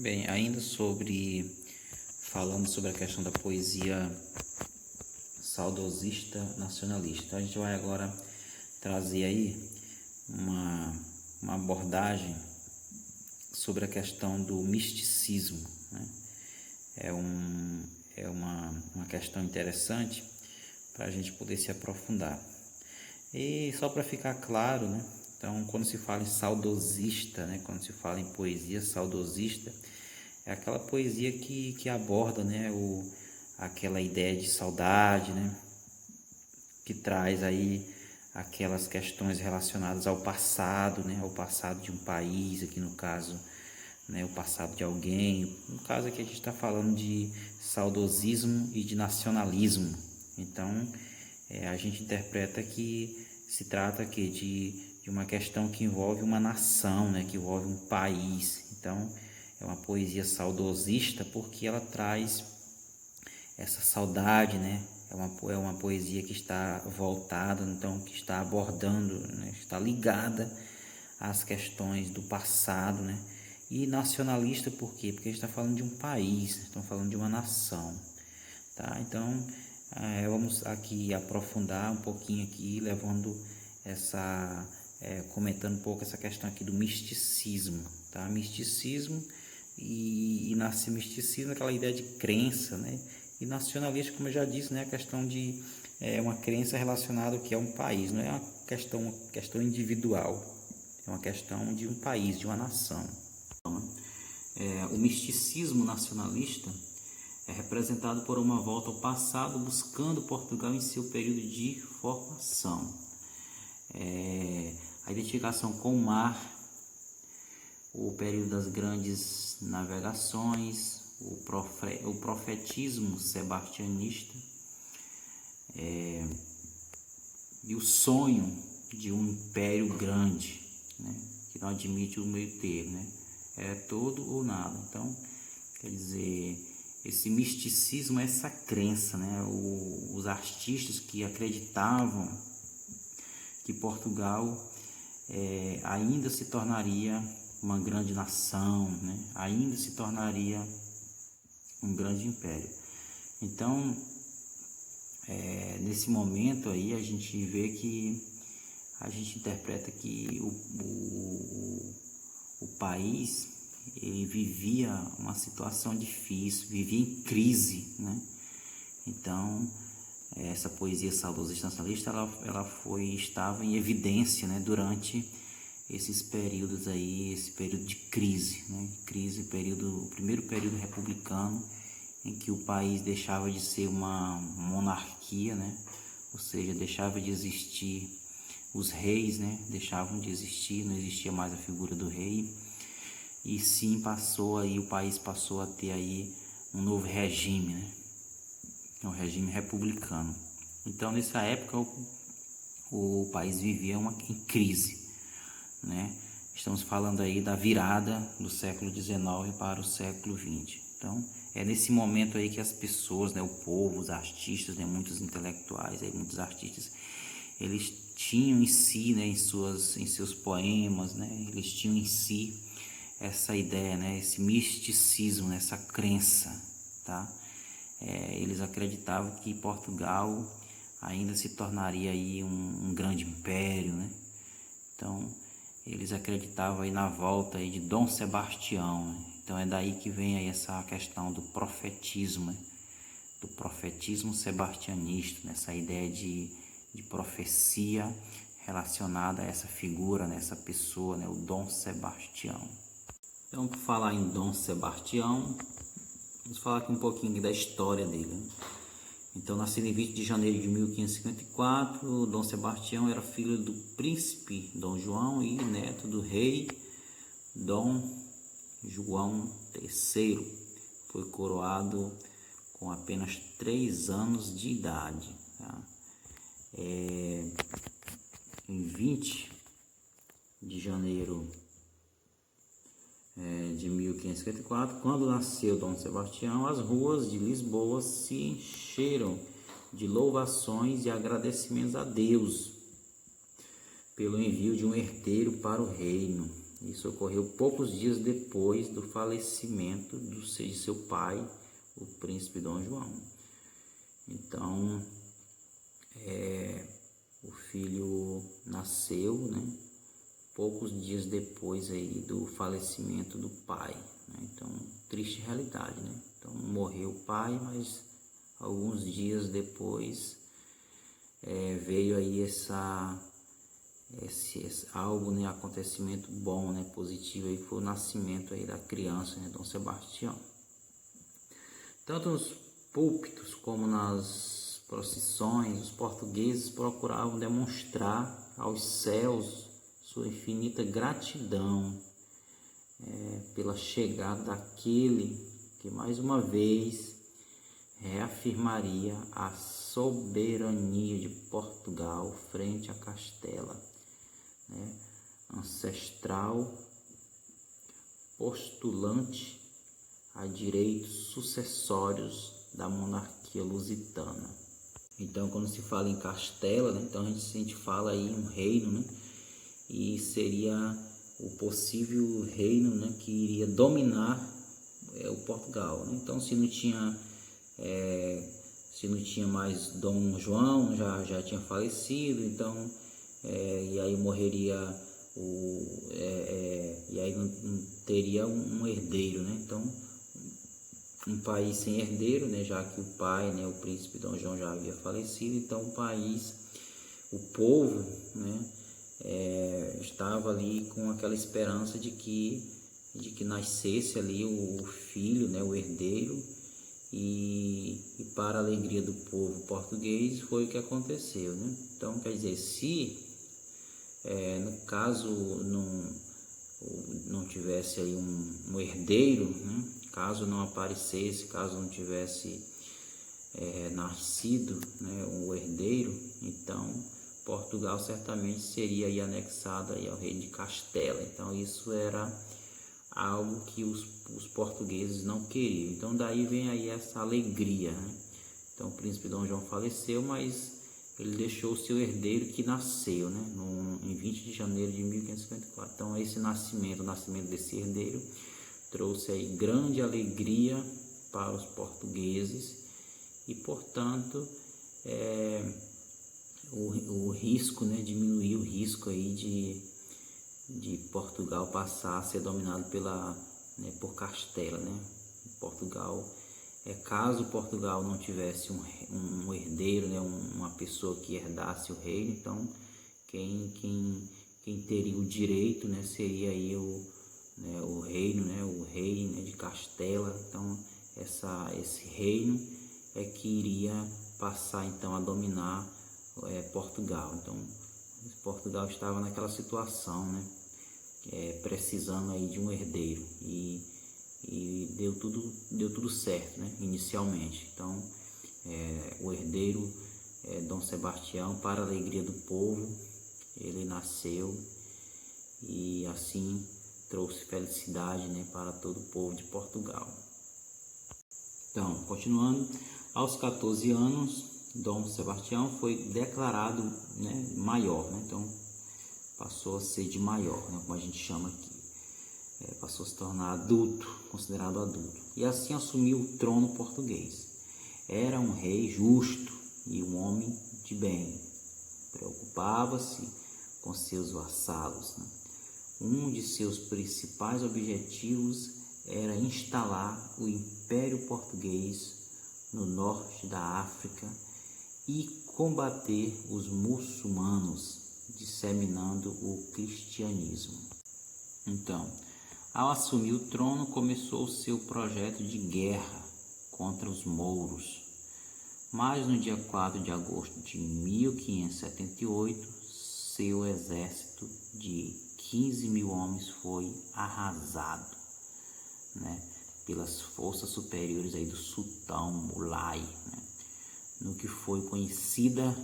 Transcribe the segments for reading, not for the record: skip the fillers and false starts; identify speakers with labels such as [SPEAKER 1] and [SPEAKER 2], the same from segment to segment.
[SPEAKER 1] Bem, ainda falando sobre a questão da poesia saudosista nacionalista, a gente vai agora trazer aí uma abordagem sobre a questão do misticismo, né? É uma questão interessante para a gente poder se aprofundar. E só para ficar claro, né? Então, quando se fala em saudosista, né? Quando se fala em poesia saudosista, é aquela poesia que aborda, né? Aquela ideia de saudade, né? Que traz aí aquelas questões relacionadas ao passado, né? Ao passado de um país, aqui no caso, né? O passado de alguém. No caso aqui a gente está falando de saudosismo e de nacionalismo. Então, a gente interpreta que se trata aqui de uma questão que envolve uma nação, né? Que envolve um país. Então, é uma poesia saudosista porque ela traz essa saudade, né? É uma poesia que está voltada, então, que está abordando, né? Está ligada às questões do passado, né? E nacionalista por quê? Porque a gente está falando de um país, estamos falando de uma nação, tá? Então, vamos aqui aprofundar um pouquinho aqui, levando comentando um pouco essa questão aqui do misticismo, tá? Misticismo e nasce misticismo, aquela ideia de crença, né? E nacionalista, como eu já disse, né? A questão de uma crença relacionada ao que é um país, não é uma questão individual, é uma questão de um país, de uma nação. O misticismo nacionalista é representado por uma volta ao passado, buscando Portugal em seu período de formação. A identificação com o mar, o período das grandes navegações, o profetismo sebastianista, e o sonho de um império grande, né, que não admite o meio termo, né, é tudo ou nada. Então, quer dizer, esse misticismo, essa crença, né, os artistas que acreditavam que Portugal ainda se tornaria uma grande nação, né, ainda se tornaria um grande império. Então, nesse momento aí a gente vê que a gente interpreta que o país ele vivia uma situação difícil, vivia em crise, né? Então, essa poesia saudosista nacionalista estava em evidência, né, durante esses períodos aí, esse período de crise, né? O primeiro período republicano, em que o país deixava de ser uma monarquia, né? Ou seja, deixava de existir os reis, né? Deixavam de existir, não existia mais a figura do rei, e sim o país passou a ter aí um novo regime, né? Um regime republicano. Então, nessa época, o país vivia em crise, né? Estamos falando aí da virada do século XIX para o século XX. Então, é nesse momento aí que as pessoas, né, o povo, os artistas, né, muitos intelectuais, aí, muitos artistas, eles tinham em si, né, em seus poemas, né, eles tinham em si essa ideia, né, esse misticismo, essa crença, tá? Eles acreditavam que Portugal ainda se tornaria aí um grande império, né? Então, eles acreditavam aí na volta aí de Dom Sebastião, né? Então é daí que vem aí essa questão do profetismo, né? Do profetismo sebastianista, nessa ideia de profecia relacionada a essa figura, nessa pessoa, né? O Dom Sebastião. Então, por falar em Dom Sebastião, vamos falar aqui um pouquinho da história dele, né? Então, nascido em 20 de janeiro de 1554, Dom Sebastião era filho do príncipe Dom João e neto do rei Dom João III. Foi coroado com apenas 3 anos de idade, tá? Em 20 de janeiro de 1554, quando nasceu Dom Sebastião, as ruas de Lisboa se encheram de louvações e agradecimentos a Deus pelo envio de um herdeiro para o reino. Isso ocorreu poucos dias depois do falecimento de seu pai, o príncipe Dom João. Então, o filho nasceu, né, poucos dias depois aí do falecimento do pai, né? Então, triste realidade, né? Então, morreu o pai, mas alguns dias depois veio aí esse algo, né, acontecimento bom, né, positivo, aí foi o nascimento aí da criança, né, Dom Sebastião. Tanto nos púlpitos como nas procissões, os portugueses procuravam demonstrar aos céus sua infinita gratidão pela chegada daquele que mais uma vez reafirmaria a soberania de Portugal frente a Castela, né? Ancestral postulante a direitos sucessórios da monarquia lusitana. Então, quando se fala em Castela, né, então a gente fala aí um reino, né, e seria o possível reino, né, que iria dominar o Portugal, né? Então, se não tinha mais Dom João, já tinha falecido, então e aí morreria e aí não teria um herdeiro, né? Então, um país sem herdeiro, né, já que o pai, né, o príncipe Dom João já havia falecido, então o povo, né, estava ali com aquela esperança de que nascesse ali o filho, né, o herdeiro, e para a alegria do povo português foi o que aconteceu, né? Então, quer dizer, se no caso não tivesse aí um herdeiro, né? Caso não aparecesse, caso não tivesse nascido, né, um herdeiro, então Portugal certamente seria aí anexado aí ao reino de Castela. Então isso era algo que os portugueses não queriam. Então daí vem aí essa alegria, né? Então o príncipe Dom João faleceu, mas ele deixou o seu herdeiro que nasceu, né, em 20 de janeiro de 1554. Então esse o nascimento desse herdeiro trouxe aí grande alegria para os portugueses e, portanto, o risco, né, diminuiu o risco aí de Portugal passar a ser dominado por Castela, né? Portugal, caso Portugal não tivesse um herdeiro, né, uma pessoa que herdasse o reino, então quem teria o direito, né, seria aí o reino, né, o rei, né, de Castela. Então esse reino que iria passar então a dominar Portugal. Então Portugal estava naquela situação, né, precisando aí de um herdeiro, e deu tudo certo, né, inicialmente. Então o herdeiro Dom Sebastião, para a alegria do povo, ele nasceu e assim trouxe felicidade, né, para todo o povo de Portugal. Então, continuando, aos 14 anos, Dom Sebastião foi declarado, né, maior, né? Então passou a ser de maior, né, como a gente chama aqui. Passou a se tornar adulto, considerado adulto, e assim assumiu o trono português. Era um rei justo e um homem de bem. Preocupava-se com seus vassalos, né? Um de seus principais objetivos era instalar o Império Português no norte da África e combater os muçulmanos, disseminando o cristianismo. Então, ao assumir o trono, começou o seu projeto de guerra contra os mouros. Mas no dia 4 de agosto de 1578, seu exército de 15 mil homens foi arrasado, né, pelas forças superiores aí do sultão Mulay, né, no que foi conhecida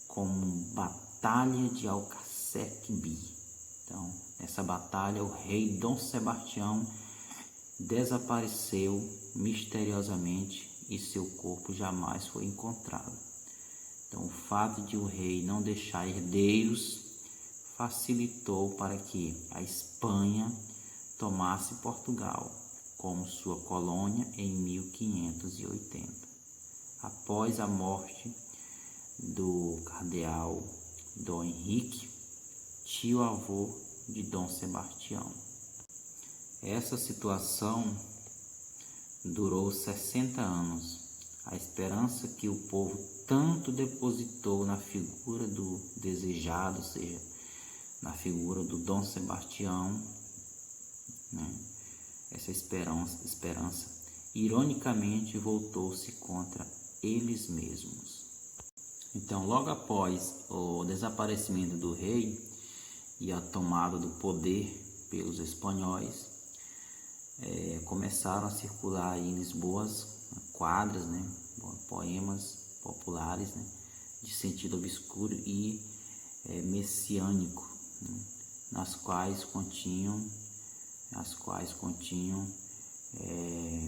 [SPEAKER 1] como Batalha de Alcacer-Quibir. Então, nessa batalha, o rei Dom Sebastião desapareceu misteriosamente e seu corpo jamais foi encontrado. Então, o fato de o rei não deixar herdeiros facilitou para que a Espanha tomasse Portugal como sua colônia em 1580. Após a morte do cardeal Dom Henrique, tio-avô de Dom Sebastião. Essa situação durou 60 anos. A esperança que o povo tanto depositou na figura do desejado, ou seja, na figura do Dom Sebastião, né? Essa esperança, ironicamente, voltou-se contra eles mesmos. Então, logo após o desaparecimento do rei e a tomada do poder pelos espanhóis, começaram a circular em Lisboa quadras, né, poemas populares, né, de sentido obscuro e messiânico, né, nas quais continham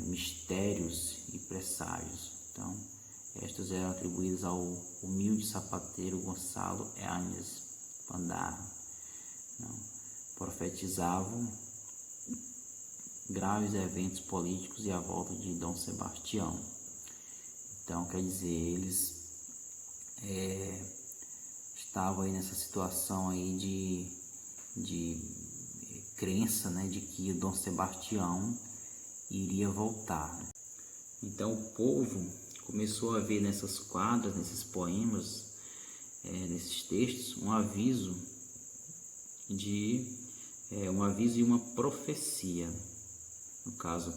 [SPEAKER 1] mistérios e presságios. Então, estas eram atribuídas ao humilde sapateiro Gonçalo Eanes Pandarra. Profetizavam graves eventos políticos e a volta de Dom Sebastião. Então, quer dizer, eles estavam aí nessa situação aí de crença, né, de que o Dom Sebastião iria voltar. Então, o povo começou a ver nessas quadras, nesses poemas, nesses textos, um aviso e uma profecia. No caso,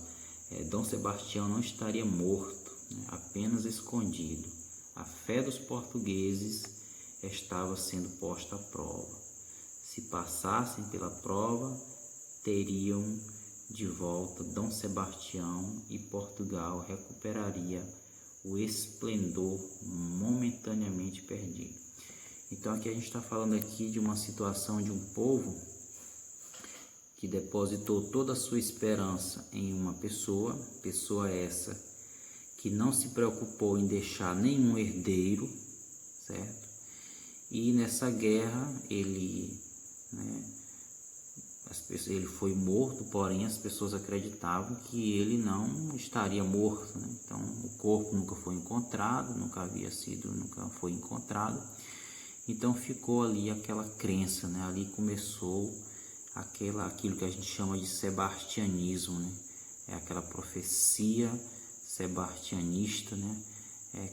[SPEAKER 1] Dom Sebastião não estaria morto, né, apenas escondido. A fé dos portugueses estava sendo posta à prova. Se passassem pela prova, teriam de volta Dom Sebastião e Portugal recuperaria o esplendor momentaneamente perdido. Então aqui a gente está falando aqui de uma situação de um povo que depositou toda a sua esperança em uma pessoa essa que não se preocupou em deixar nenhum herdeiro, certo? E nessa guerra ele foi morto, porém as pessoas acreditavam que ele não estaria morto, né? Então o corpo nunca foi encontrado, nunca foi encontrado. Então ficou ali aquela crença, né? Ali começou aquilo que a gente chama de sebastianismo, né? É aquela profecia sebastianista, né?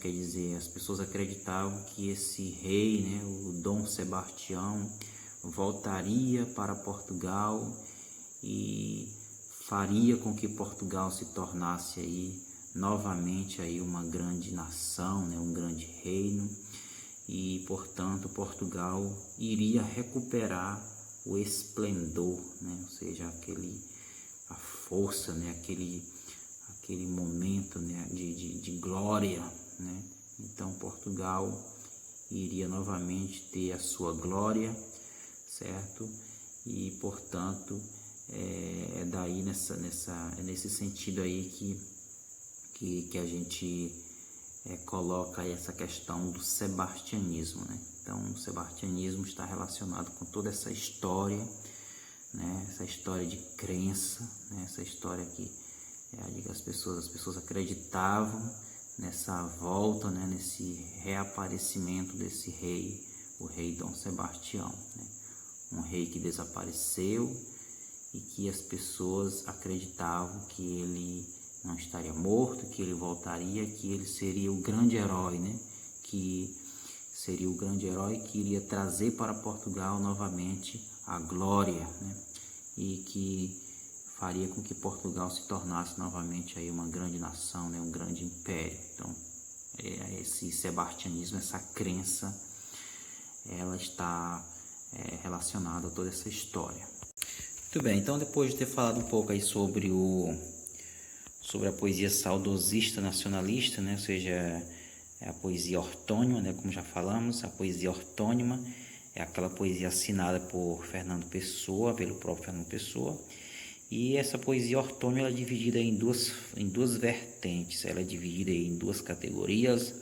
[SPEAKER 1] Quer dizer, as pessoas acreditavam que esse rei, né, o Dom Sebastião, voltaria para Portugal e faria com que Portugal se tornasse aí novamente aí uma grande nação, né, um grande reino, e portanto Portugal iria recuperar o esplendor, né, ou seja, a força, né, aquele momento, né, de glória, né? Então Portugal iria novamente ter a sua glória, certo? E portanto daí nesse sentido aí que a gente coloca aí essa questão do sebastianismo, né? Então o sebastianismo está relacionado com toda essa história, né? Essa história de crença, né? Essa história que as pessoas acreditavam nessa volta, né? Nesse reaparecimento desse rei, o rei Dom Sebastião, né? Um rei que desapareceu e que as pessoas acreditavam que ele não estaria morto, que ele voltaria, que ele seria o grande herói, né? Que seria o grande herói que iria trazer para Portugal novamente a glória, né? E que faria com que Portugal se tornasse novamente aí uma grande nação, né? Um grande império. Então, esse sebastianismo, essa crença, ela está relacionada a toda essa história. Muito bem, então depois de ter falado um pouco aí sobre a poesia saudosista nacionalista, né? Ou seja, a poesia ortônima, né? Como já falamos, a poesia ortônima é aquela poesia assinada por Fernando Pessoa, pelo próprio Fernando Pessoa. E essa poesia ortônima ela é dividida em duas vertentes, ela é dividida em duas categorias.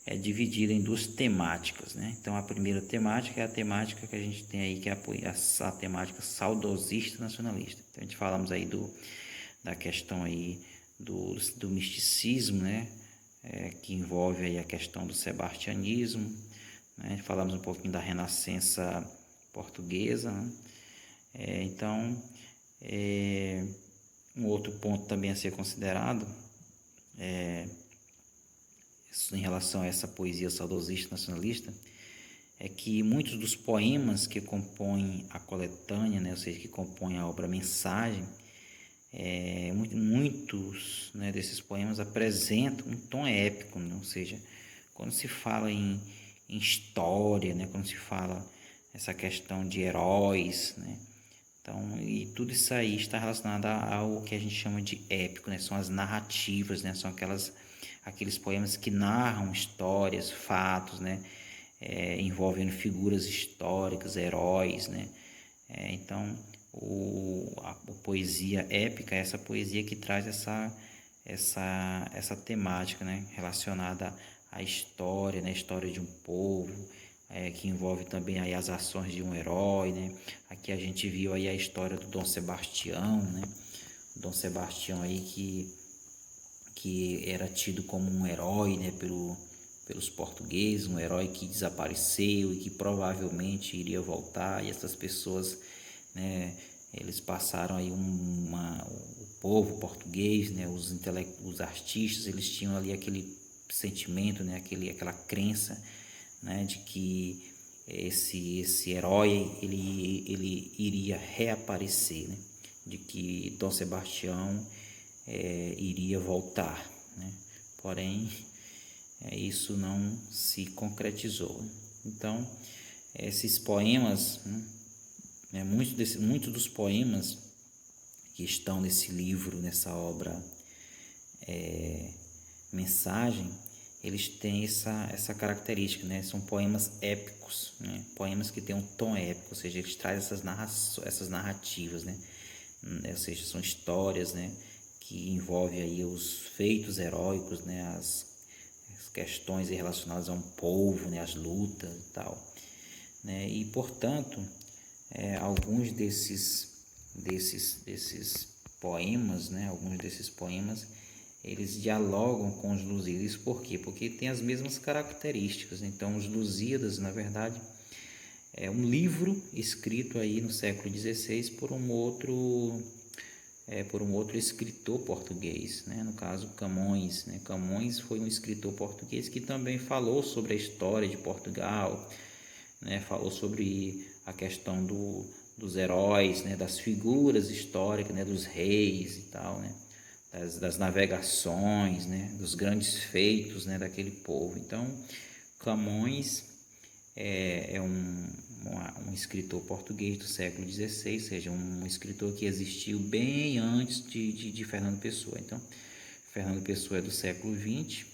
[SPEAKER 1] é dividida em duas temáticas, né? Então a primeira temática é a temática que a gente tem aí, que é a temática saudosista nacionalista. Então a gente falamos aí da questão aí do misticismo, né? Que envolve aí a questão do sebastianismo, né? Falamos um pouquinho da Renascença portuguesa, né? Então, um outro ponto também a ser considerado em relação a essa poesia saudosista nacionalista é que muitos dos poemas que compõem a coletânea, né, ou seja, que compõem a obra Mensagem, muitos, né, desses poemas apresentam um tom épico, né? Ou seja, quando se fala em história, né, quando se fala essa questão de heróis, né, então, e tudo isso aí está relacionado ao que a gente chama de épico, né? São as narrativas, né? São aqueles poemas que narram histórias, fatos, né? Envolvendo figuras históricas, heróis, né? Então, a poesia épica é essa poesia que traz essa temática, né? Relacionada à história, né? A história de um povo, que envolve também aí as ações de um herói, né? Aqui a gente viu aí a história do Dom Sebastião, né? O Dom Sebastião aí que era tido como um herói, né? Pelos portugueses, um herói que desapareceu e que provavelmente iria voltar, e essas pessoas, né? Eles passaram aí o povo português, né? Os artistas, eles tinham ali aquele sentimento, né? Aquela crença, né, de que esse herói ele iria reaparecer, né, de que Dom Sebastião iria voltar, né, porém isso não se concretizou. Então esses poemas, né, muitos dos poemas que estão nesse livro, nessa obra Mensagem, eles têm essa característica, né? São poemas épicos, né? Poemas que têm um tom épico, ou seja, eles trazem essas narrativas, né? Ou seja, são histórias, né? Que envolvem aí os feitos heróicos, né? As questões relacionadas a um povo, né? As lutas e tal, né? E, portanto, alguns desses poemas, né? Alguns desses poemas eles dialogam com os Lusíadas. Por quê? Porque tem as mesmas características. Então, os Lusíadas, na verdade, é um livro escrito aí no século XVI por um outro escritor português, né? No caso Camões, né? Camões foi um escritor português que também falou sobre a história de Portugal, né? Falou sobre a questão dos heróis, né? Das figuras históricas, né? Dos reis e tal, né? Das navegações, né, dos grandes feitos, né, daquele povo. Então, Camões é um escritor português do século XVI, ou seja, um escritor que existiu bem antes de Fernando Pessoa. Então, Fernando Pessoa é do século XX,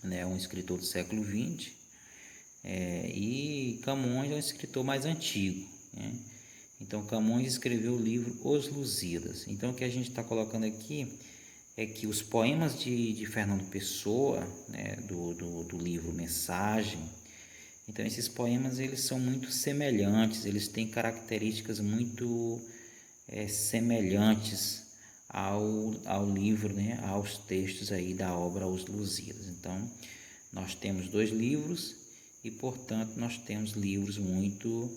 [SPEAKER 1] né, um escritor do século XX, e Camões é um escritor mais antigo, né? Então, Camões escreveu o livro Os Lusíadas. Então, o que a gente está colocando aqui é que os poemas de Fernando Pessoa, né, do livro Mensagem, então esses poemas eles são muito semelhantes, eles têm características muito semelhantes ao livro, né, aos textos aí da obra Os Lusíadas. Então, nós temos dois livros e, portanto, nós temos livros muito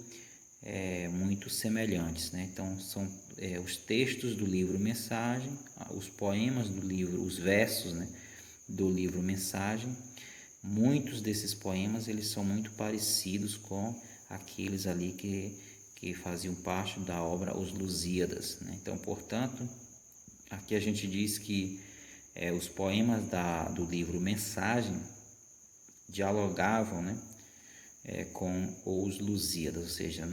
[SPEAKER 1] semelhantes, né? Então são os textos do livro Mensagem, os poemas do livro, os versos, né, do livro Mensagem. Muitos desses poemas eles são muito parecidos com aqueles ali que faziam parte da obra Os Lusíadas, né? Então, portanto, aqui a gente diz que os poemas do livro Mensagem dialogavam, né, com os Lusíadas, ou seja,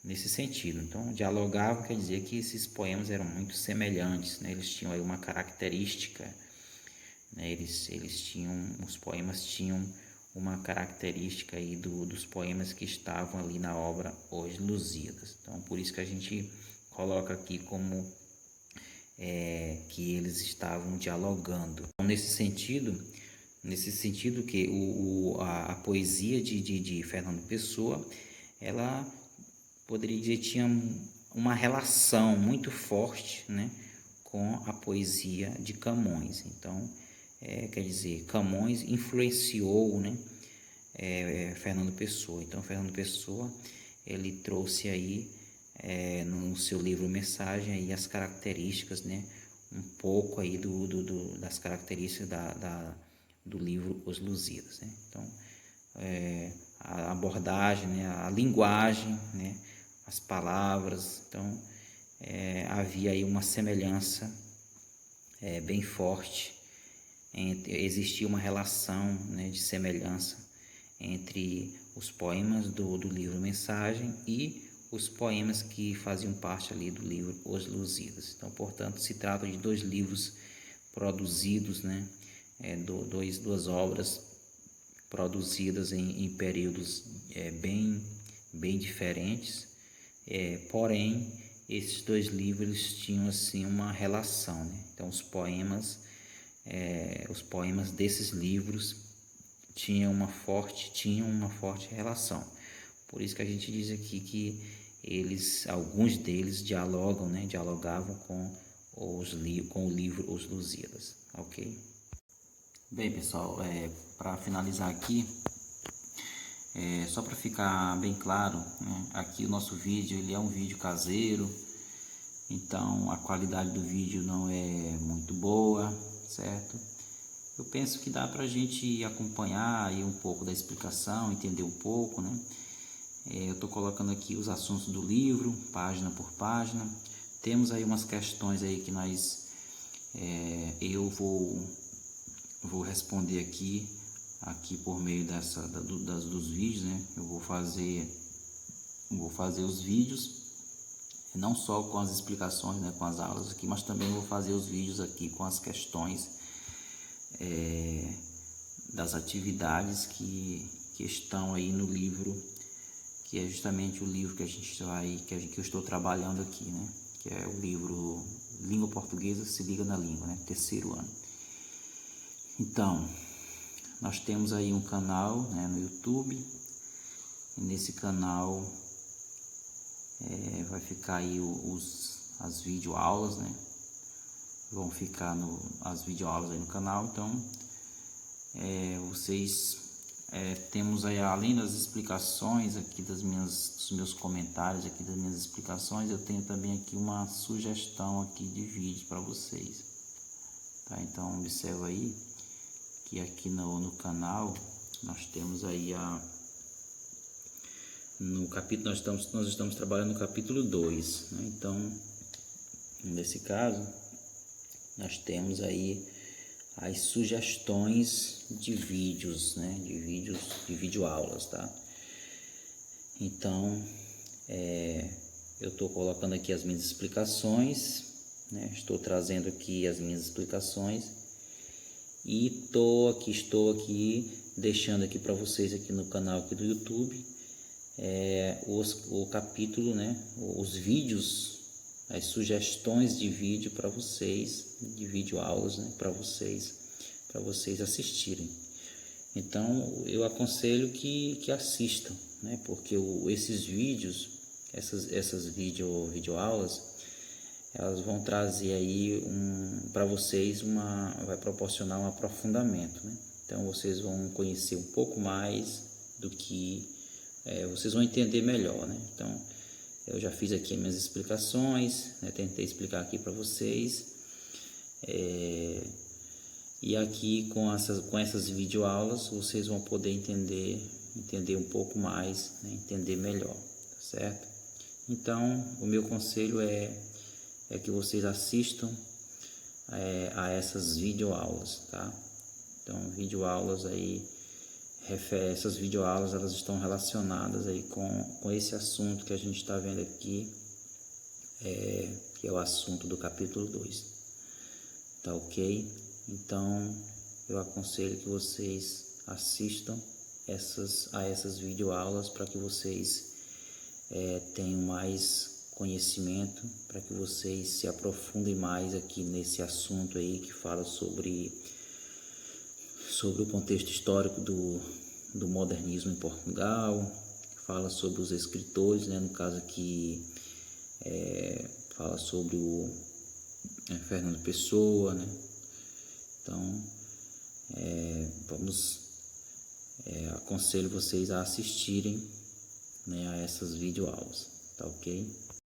[SPEAKER 1] nesse sentido. Então, dialogavam quer dizer que esses poemas eram muito semelhantes, né? Eles tinham aí uma característica, né? Os poemas tinham uma característica aí dos poemas que estavam ali na obra Os Lusíadas. Então, por isso que a gente coloca aqui como que eles estavam dialogando. Então, nesse sentido, nesse sentido que a poesia de Fernando Pessoa, ela poderia dizer tinha uma relação muito forte, né, com a poesia de Camões. Então, quer dizer, Camões influenciou, né, Fernando Pessoa. Então, Fernando Pessoa, ele trouxe aí no seu livro Mensagem aí as características, né, um pouco aí das características do livro Os Lusíadas, né? Então, a abordagem, né, a linguagem, né, as palavras. Então, havia aí uma semelhança bem forte, existia uma relação, né, de semelhança entre os poemas do livro Mensagem e os poemas que faziam parte ali do livro Os Lusíadas. Então, portanto, se trata de dois livros produzidos, né, duas obras produzidas em períodos bem diferentes, porém esses dois livros tinham assim uma relação, né? Então os poemas desses livros tinham uma forte relação. Por isso que a gente diz aqui que alguns deles dialogam, né? Dialogavam com o livro Os Lusíadas, ok? Bem, pessoal, para finalizar aqui, só para ficar bem claro, né, aqui o nosso vídeo ele é um vídeo caseiro, então a qualidade do vídeo não é muito boa, certo? Eu penso que dá para a gente acompanhar aí um pouco da explicação, entender um pouco, né? Eu estou colocando aqui os assuntos do livro, página por página. Temos aí umas questões aí que eu vou responder aqui por meio dos vídeos, né? Eu vou fazer os vídeos, não só com as explicações, né, com as aulas aqui, mas também vou fazer os vídeos aqui com as questões das atividades que estão aí no livro, que é justamente o livro que eu estou trabalhando aqui, né? Que é o livro Língua Portuguesa se liga na língua, né? 3º ano. Então, nós temos aí um canal, né, no YouTube, e nesse canal vai ficar aí as videoaulas, né? Vão ficar as videoaulas aí no canal. Então, temos aí, além das explicações aqui dos meus comentários aqui, das minhas explicações, eu tenho também aqui uma sugestão aqui de vídeo para vocês, tá? Então, observa aí que aqui no canal nós temos aí no capítulo, nós estamos trabalhando no capítulo 2, né? Então, nesse caso, nós temos aí as sugestões de vídeos, né? De videoaulas, tá? Então, eu estou colocando aqui as minhas explicações, né? Estou trazendo aqui as minhas explicações e estou aqui deixando aqui para vocês aqui no canal aqui do YouTube o capítulo, né? Os vídeos, as sugestões de vídeo para vocês, de videoaulas, né? Para vocês assistirem. Então eu aconselho que assistam, né? Porque esses vídeos, essas videoaulas, elas vão trazer aí para vocês vai proporcionar um aprofundamento, né? Então vocês vão conhecer um pouco mais do que vocês vão entender melhor, né? Então eu já fiz aqui minhas explicações, né? Tentei explicar aqui para vocês, e aqui com essas videoaulas vocês vão poder entender um pouco mais, né? Entender melhor, tá certo? Então o meu conselho é que vocês assistam a essas videoaulas, tá? Então, videoaulas aí, essas videoaulas, elas estão relacionadas aí com esse assunto que a gente está vendo aqui, que é o assunto do capítulo 2, tá ok? Então, eu aconselho que vocês assistam a essas videoaulas para que vocês tenham mais conhecimento, para que vocês se aprofundem mais aqui nesse assunto aí que fala sobre sobre o contexto histórico do modernismo em Portugal, fala sobre os escritores, né? No caso aqui fala sobre o Fernando Pessoa, né? Então aconselho vocês a assistirem, né, a essas videoaulas, tá ok?